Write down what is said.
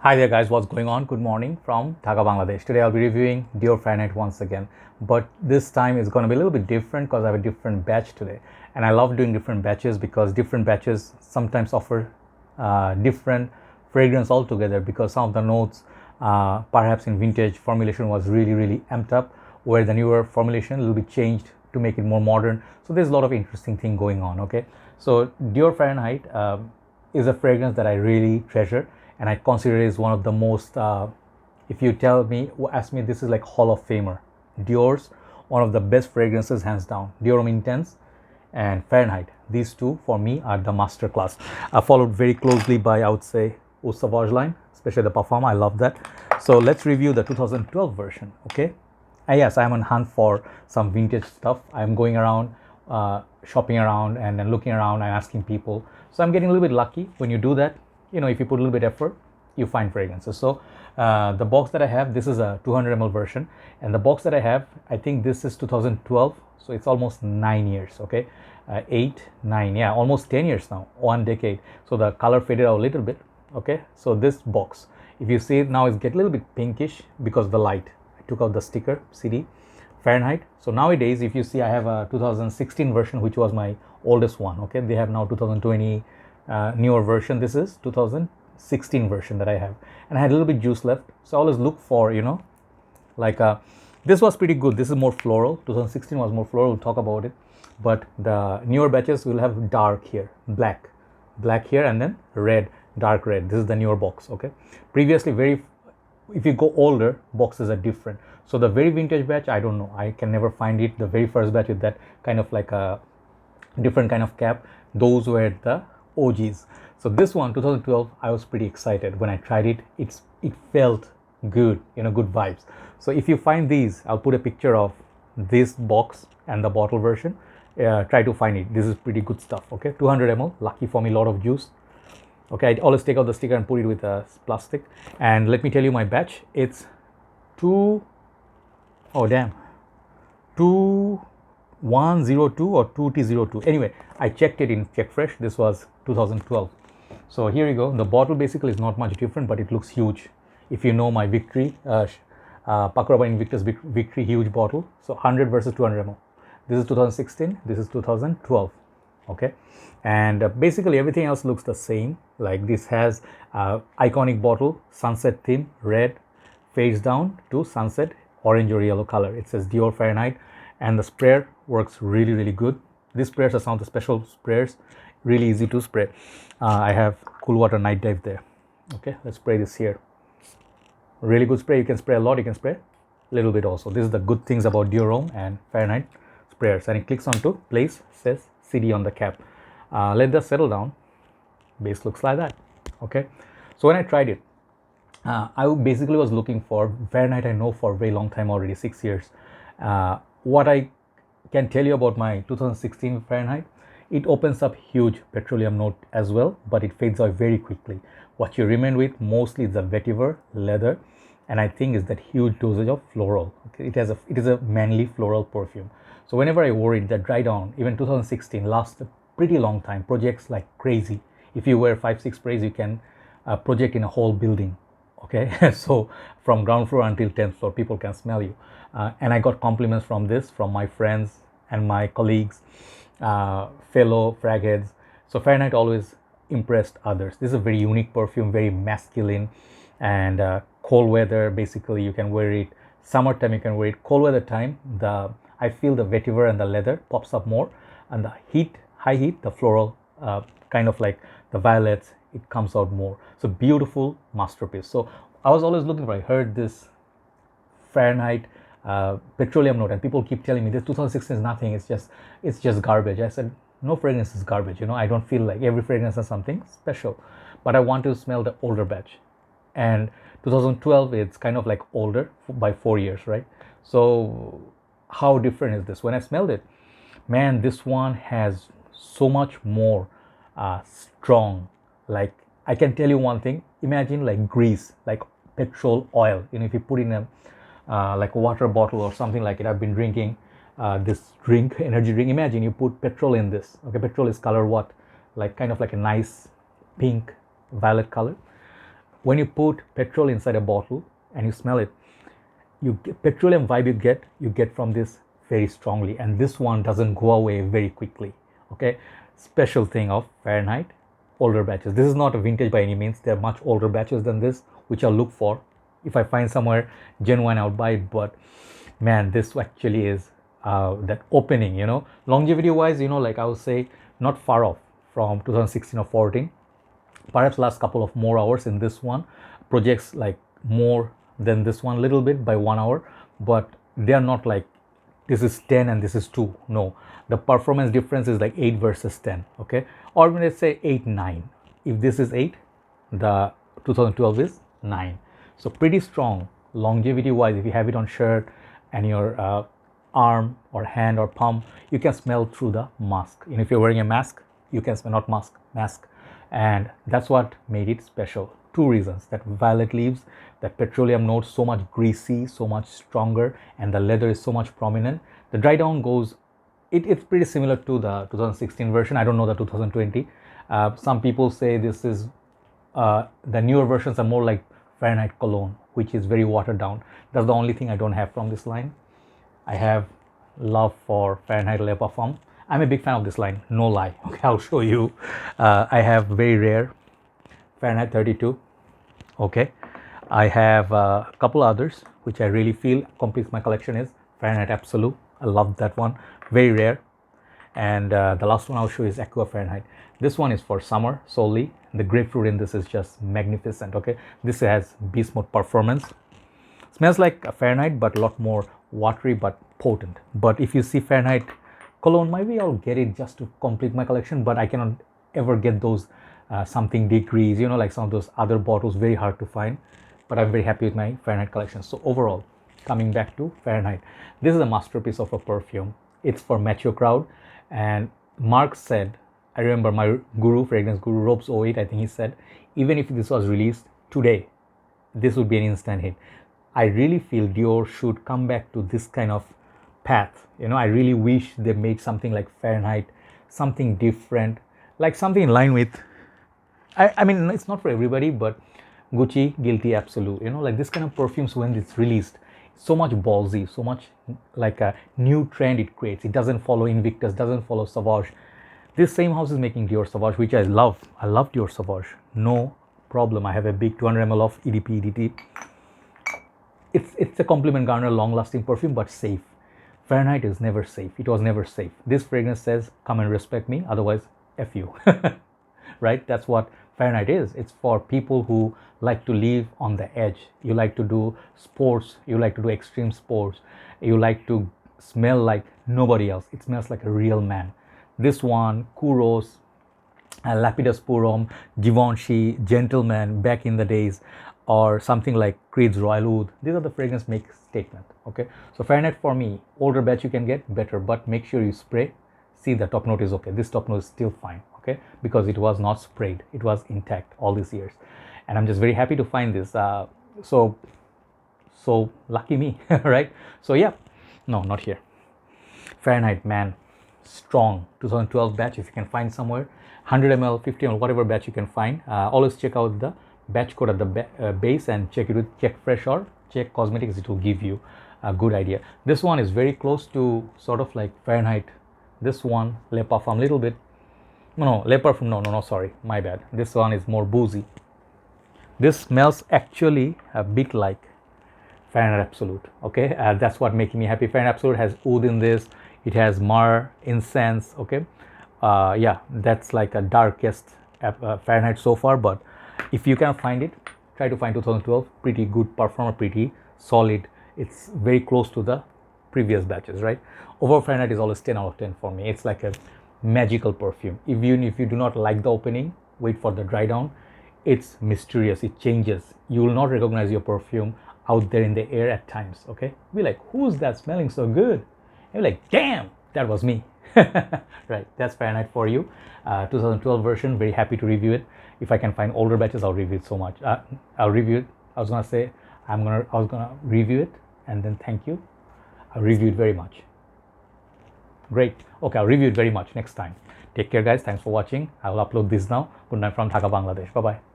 Hi there guys, what's going on? Good morning from Dhaka, Bangladesh. Today I'll be reviewing Dior Fahrenheit once again, but this time is going to be a little bit different because I have a different batch today. And I love doing different batches because different batches sometimes offer different fragrance altogether, because some of the notes perhaps in vintage formulation was really amped up, where the newer formulation will be changed to make it more modern. So there's a lot of interesting thing going on. Okay, so Dior Fahrenheit is a fragrance that I really treasure, and I consider it as one of the most, if you tell me, ask me, this is like Hall of Famer. Dior's one of the best fragrances, hands down. Dior Intense and Fahrenheit. These two for me are the master class. Followed very closely by, I would say, Eau Sauvage line, especially the Parfum. I love that. So let's review the 2012 version. Okay. Yes, I'm on hunt for some vintage stuff. I'm going around, shopping around, and then looking around and asking people. So I'm getting a little bit lucky. When you do that, if you put a little bit effort, you find fragrances. So the box that I have, this is a 200 ml version, and the box that I have, I think this is 2012, so it's almost 9 years. Okay, 8 9, yeah, almost 10 years now, 1 decade. So the color faded out a little bit. Okay, so this box, if you see it now, it's get a little bit pinkish because of the light. I took out the sticker CD Fahrenheit. So nowadays, if you see, I have a 2016 version, which was my oldest one. Okay, they have now 2020 newer version. This is 2016 version that I have, and I had a little bit juice left, so I always look for, like this was pretty good. This is more floral. 2016 was more floral. We'll talk about it, but the newer batches will have dark here, black here, and then red, dark red. This is the newer box. Okay, previously, if you go older, boxes are different. So the very vintage batch, I don't know, I can never find it. The very first batch with that kind of like a different kind of cap, those were the OGs. So this one, 2012, I was pretty excited when I tried it. It felt good, good vibes. So if you find these, I'll put a picture of this box and the bottle version. Try to find it. This is pretty good stuff. Okay, 200 ml. Lucky for me, lot of juice. Okay, I always take out the sticker and put it with a plastic. And let me tell you my batch. It's 2102 or 2T02. Anyway, I checked it in Check Fresh. This was 2012. So here you go. The bottle basically is not much different, but it looks huge. If you know my Victory, Pakura Invictus Victory huge bottle. So 100 versus 200 ml. This is 2016. This is 2012. Okay, and basically everything else looks the same. Like this has iconic bottle, sunset theme, red, fades down to sunset orange or yellow color. It says Dior Fahrenheit, and the sprayer works really good. These sprayers are some of the special sprayers, really easy to spray. I have cool water night dive there. Okay, let's spray this here. Really good spray. You can spray a lot, you can spray a little bit also. This is the good things about Dior Homme and Fahrenheit sprayers. And it clicks onto place, says CD on the cap. Let that settle down. Base looks like that. Okay, so when I tried it, I basically was looking for Fahrenheit. I know for a very long time already, 6 years. What I can tell you about my 2016 Fahrenheit, it opens up huge petroleum note as well, but it fades out very quickly. What you remain with mostly is the vetiver, leather, and I think is that huge dosage of floral. Okay, it is a manly floral perfume. So whenever I wore it, that dry down, even 2016 lasts a pretty long time, projects like crazy. If you wear 5-6 sprays, you can project in a whole building. Okay, so from ground floor until 10th floor, people can smell you. And I got compliments from this, from my friends and my colleagues, fellow frag heads. So Fahrenheit always impressed others. This is a very unique perfume, very masculine, and cold weather, basically you can wear it. Summertime you can wear it. Cold weather time, I feel the vetiver and the leather pops up more, and the heat, high heat, the floral, kind of like the violets, it comes out more. So beautiful masterpiece. So I was always looking for, I heard this Fahrenheit petroleum note, and people keep telling me this 2016 is nothing, it's just garbage. I said, no fragrance is garbage. I don't feel like every fragrance has something special, but I want to smell the older batch. And 2012, it's kind of like older by 4 years, right? So how different is this? When I smelled it, man, this one has so much more strong. Like, I can tell you one thing, imagine like grease, like petrol oil, if you put in a like a water bottle or something like it. I've been drinking this energy drink. Imagine you put petrol in this. Okay, petrol is color what? Like kind of like a nice pink violet color. when you put petrol inside a bottle and you smell it, you get petroleum vibe you get from this very strongly, and this one doesn't go away very quickly. Okay, special thing of Fahrenheit older batches. This is not a vintage by any means. There are much older batches than this, which I'll look for. If I find somewhere genuine, I'll buy it. But man, this actually is that opening, you know, longevity wise, you know, like I would say not far off from 2016 or 14. Perhaps last couple of more hours in this one. Projects like more than this one little bit by 1 hour, but they are not like this is 10 and this is 2. No, the performance difference is like 8 versus 10. Okay, or let's say 8 9. If this is 8, the 2012 is 9. So pretty strong longevity wise. If you have it on shirt and your arm or hand or palm, you can smell through the mask. And if you're wearing a mask, you can smell, not mask, and that's what made it special. 2 reasons: that violet leaves, that petroleum note, so much greasy, so much stronger, and the leather is so much prominent. The dry down goes, it's pretty similar to the 2016 version. I don't know the 2020. Some people say this is the newer versions are more like Fahrenheit cologne, which is very watered down. That's the only thing I don't have from this line. I have love for Fahrenheit Le Parfum. I'm a big fan of this line, no lie. Okay, I'll show you. I have very rare Fahrenheit 32. Okay, I have a couple others which I really feel completes my collection is Fahrenheit Absolute. I love that one, very rare. And the last one I'll show is Aqua Fahrenheit. This one is for summer solely. The grapefruit in this is just magnificent. Okay, this has beast mode performance. Smells like a Fahrenheit but a lot more watery but potent. But if you see Fahrenheit cologne, maybe I'll get it just to complete my collection, but I cannot ever get those something degrees, you know, like some of those other bottles, very hard to find. But I'm very happy with my Fahrenheit collection. So overall, coming back to Fahrenheit, this is a masterpiece of a perfume. It's for mature crowd. And Mark said, I remember my guru, fragrance guru, Robes 08, I think he said, even if this was released today, this would be an instant hit. I really feel Dior should come back to this kind of path. You know, I really wish they made something like Fahrenheit, something different, like something in line with, I mean, it's not for everybody, but Gucci, Guilty, Absolute, you know, like this kind of perfumes when it's released, so much ballsy, so much like a new trend it creates. It doesn't follow Invictus, doesn't follow Sauvage. This same house is making Dior Sauvage, which I love. I love Dior Sauvage, no problem. I have a big 200 ml of EDP, EDT. It's a Compliment Garner long-lasting perfume, but safe. Fahrenheit is never safe. It was never safe. This fragrance says, come and respect me, otherwise F you. Right? That's what Fahrenheit is. It's for people who like to live on the edge. You like to do sports. You like to do extreme sports. You like to smell like nobody else. It smells like a real man. This one, Kouros, Lapidus Purom, Givenchy, Gentleman back in the days, or something like Creed's Royal Oud. These are the fragrance make statement. Okay, so Fahrenheit for me, older batch you can get better, but make sure you spray. See, the top note is okay. This top note is still fine. Okay, because it was not sprayed, it was intact all these years, and I'm just very happy to find this. So lucky me, right? So yeah, no, not here. Fahrenheit, man, strong 2012 batch. If you can find somewhere, 100 ml, 50 ml, whatever batch you can find. Always check out the batch code at the base and check it with Check Fresh or Check Cosmetics. It will give you a good idea. This one is very close to sort of like Fahrenheit. This one, Le Parfum, little bit. No, Le Parfum, no, sorry, my bad. This one is more boozy. This smells actually a bit like Fahrenheit Absolute. Okay, that's what making me happy. Fahrenheit Absolute has oud in this. It has myrrh, incense. Okay, yeah, that's like a darkest Fahrenheit so far. But if you can find it, try to find 2012. Pretty good performer, pretty solid. It's very close to the previous batches, right? Overall, Fahrenheit is always 10 out of 10 for me. It's like a magical perfume. Even if you do not like the opening, wait for the dry down. It's mysterious. It changes. You will not recognize your perfume out there in the air at times. Okay, be like, who's that smelling so good? And you're like, damn, that was me. Right, that's Fahrenheit for you. 2012 version. Very happy to review it. If I can find older batches, I'll review it so much. I'll review it. I was gonna review it and then thank you. I'll review it very much. Great. Okay, I'll review it very much next time. Take care, guys. Thanks for watching. I will upload this now. Good night from Dhaka, Bangladesh. Bye bye.